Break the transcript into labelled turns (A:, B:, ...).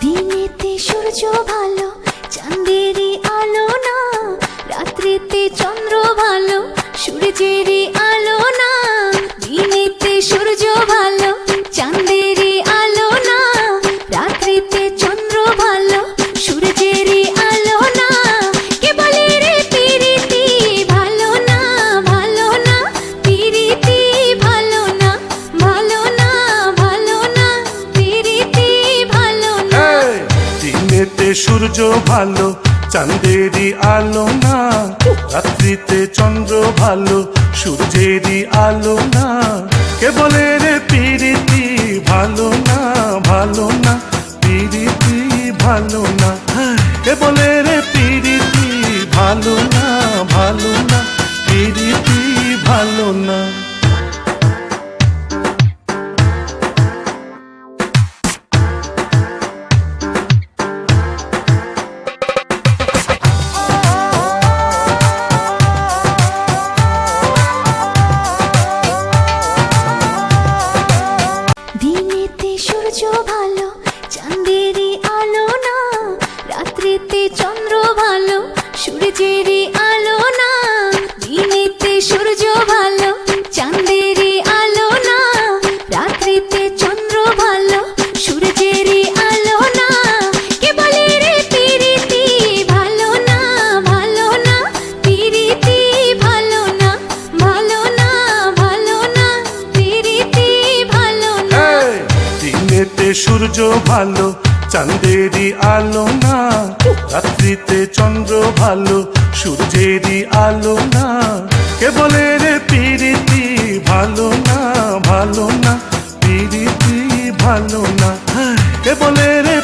A: দিনেতে সূর্য ভালো, চাঁদেরই আলো না। রাত্রিতে চন্দ্র ভালো, সূর্যেরই আলো না। দিনেতে সূর্য ভালো, চাঁদেরই আলো না। রাত্রিতে চন্দ্র ভালো, সূর্যেরই আলো না। কে বলে রে পিরিতি ভালো না, ভালো না। পিরিতি ভালো না, ভালো না, ভালো না। পিরিতি ভালো না।
B: দিনেতে সূর্য ভালো, চাঁদেরই আলো না। রাত্রিতে চন্দ্র ভালো, সূর্যেরই আলো না। কে বলে রে পিরিতি ভালো না, ভালো না। পিরিতি ভালো না। কে বলে রে পিরিতি ভালো না, ভালো না। পিরিতি ভালো না।
A: দিনেতে সূর্য ভালো, চাঁদেরই আলো না। রাত্রিতে চন্দ্র ভালো, সূর্যেরই আলো না। দিনেতে সূর্য ভালো, চাঁদেরই আলো না। রাত্রিতে চন্দ্র ভালো, সূর্যেরই আলো না। কে বলে রে পিরিতি ভালো না, ভালো না। পিরিতি ভালো না, ভালো না, ভালো না। পিরিতি ভালো না।
B: দিনেতে সূর্য ভালো, চাঁদেরই আলো না। রাত্রিতে চন্দ্র ভালো, সূর্যেরই আলো না। কে বলে রে পিরিতি ভালো না, ভালো না। পিরিতি ভালো না। কে বলে রে